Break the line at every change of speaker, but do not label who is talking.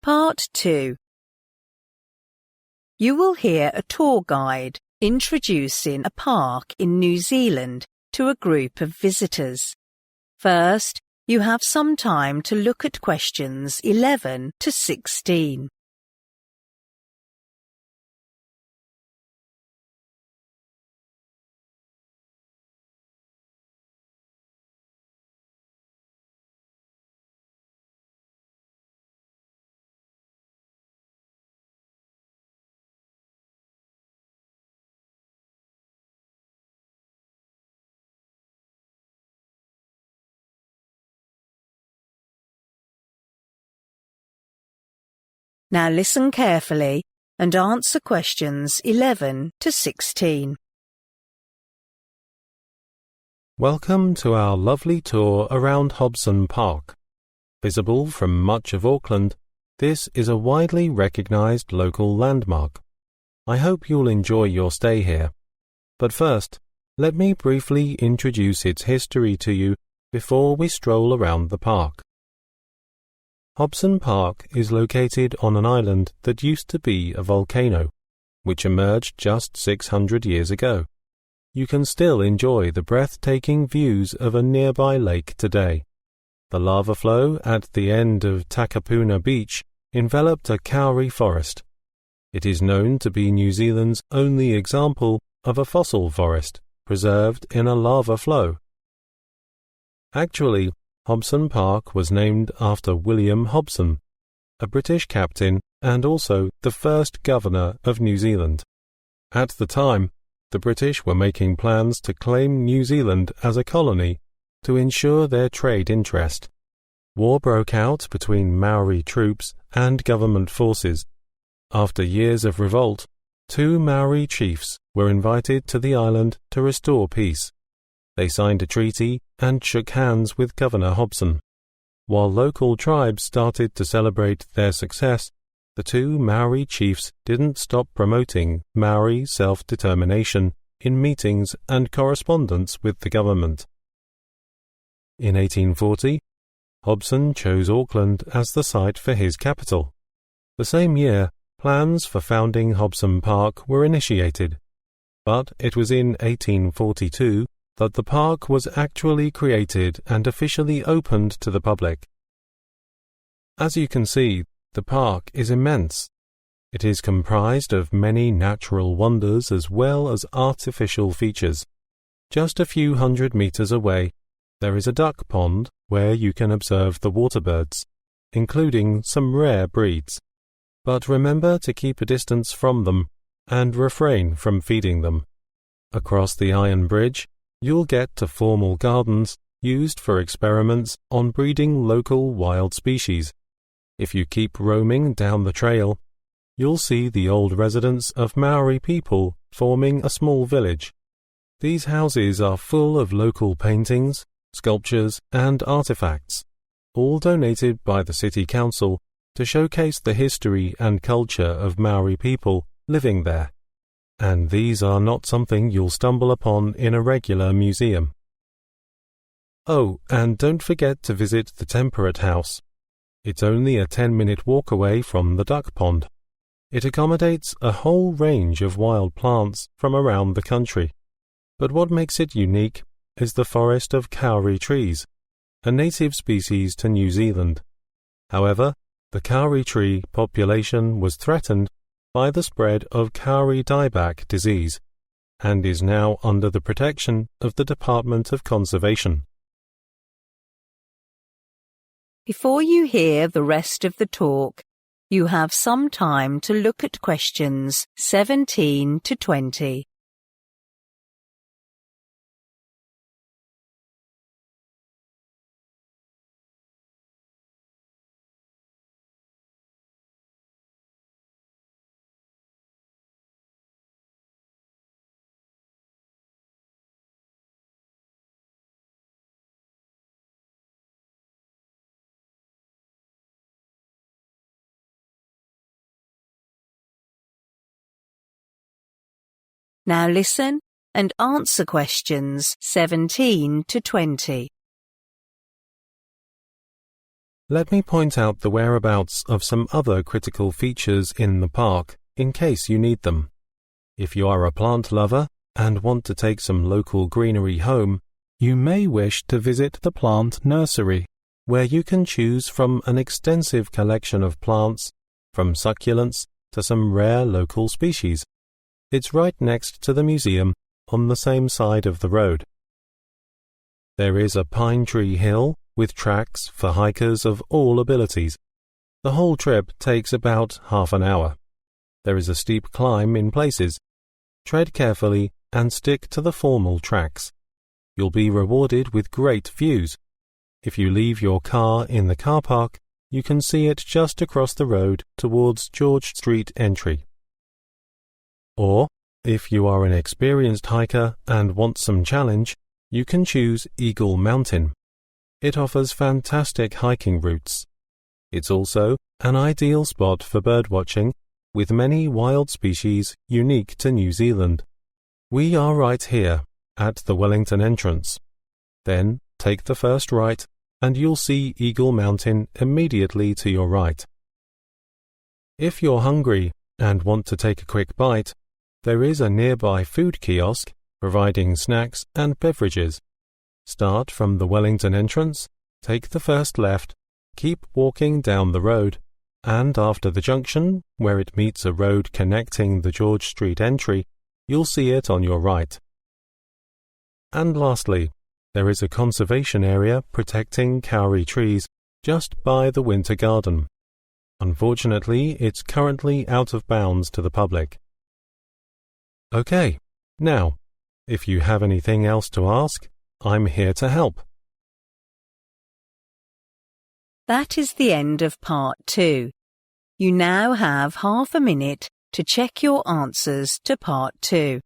Part 2. You will hear a tour guide introducing a park in New Zealand to a group of visitors. First, you have some time to look at questions 11 to 16. Now listen carefully and answer questions 11 to 16.
Welcome to our lovely tour around Hobson Park. Visible from much of Auckland, this is a widely recognised local landmark. I hope you'll enjoy your stay here. But first, let me briefly introduce its history to you before we stroll around the park. Hobson Park is located on an island that used to be a volcano, which emerged just 600 years ago. You can still enjoy the breathtaking views of a nearby lake today. The lava flow at the end of Takapuna Beach enveloped a kauri forest. It is known to be New Zealand's only example of a fossil forest preserved in a lava flow. Actually, Hobson Park was named after William Hobson, a British captain and also the first governor of New Zealand. At the time, the British were making plans to claim New Zealand as a colony to ensure their trade interest. War broke out between Maori troops and government forces. After years of revolt, 2 Maori chiefs were invited to the island to restore peace. They signed a treaty and shook hands with Governor Hobson. While local tribes started to celebrate their success, the 2 Maori chiefs didn't stop promoting Maori self-determination in meetings and correspondence with the government. In 1840, Hobson chose Auckland as the site for his capital. The same year, plans for founding Hobson Park were initiated, but it was in 1842 that the park was actually created and officially opened to the public. As you can see, the park is immense. It is comprised of many natural wonders as well as artificial features. Just a few hundred meters away, there is a duck pond where you can observe the waterbirds, including some rare breeds. But remember to keep a distance from them and refrain from feeding them. Across the Iron Bridge, you'll get to formal gardens used for experiments on breeding local wild species. If you keep roaming down the trail, you'll see the old residence of Maori people forming a small village. These houses are full of local paintings, sculptures, and artifacts, all donated by the city council to showcase the history and culture of Maori people living there. And these are not something you'll stumble upon in a regular museum. Oh, and don't forget to visit the Temperate House. It's only a 10-minute walk away from the duck pond. It accommodates a whole range of wild plants from around the country. But what makes it unique is the forest of kauri trees, a native species to New Zealand. However, the kauri tree population was threatened by the spread of kauri dieback disease, and is now under the protection of the Department of Conservation.
Before you hear the rest of the talk, you have some time to look at questions 17 to 20. Now listen and answer questions 17 to 20.
Let me point out the whereabouts of some other critical features in the park, in case you need them. If you are a plant lover and want to take some local greenery home, you may wish to visit the plant nursery, where you can choose from an extensive collection of plants, from succulents to some rare local species. It's right next to the museum on the same side of the road. There is a pine tree hill with tracks for hikers of all abilities. The whole trip takes about half an hour. There is a steep climb in places. Tread carefully and stick to the formal tracks. You'll be rewarded with great views. If you leave your car in the car park, you can see it just across the road towards George Street entry. Or, if you are an experienced hiker and want some challenge, you can choose Eagle Mountain. It offers fantastic hiking routes. It's also an ideal spot for birdwatching, with many wild species unique to New Zealand. We are right here, at the Wellington entrance. Then take the first right, and you'll see Eagle Mountain immediately to your right. If you're hungry and want to take a quick bite, there is a nearby food kiosk providing snacks and beverages. Start from the Wellington entrance, take the first left, keep walking down the road, and after the junction, where it meets a road connecting the George Street entry, you'll see it on your right. And lastly, there is a conservation area protecting kauri trees just by the Winter Garden. Unfortunately, it's currently out of bounds to the public. Okay, now, if you have anything else to ask, I'm here to help.
That is the end of part 2. You now have half a minute to check your answers to part 2.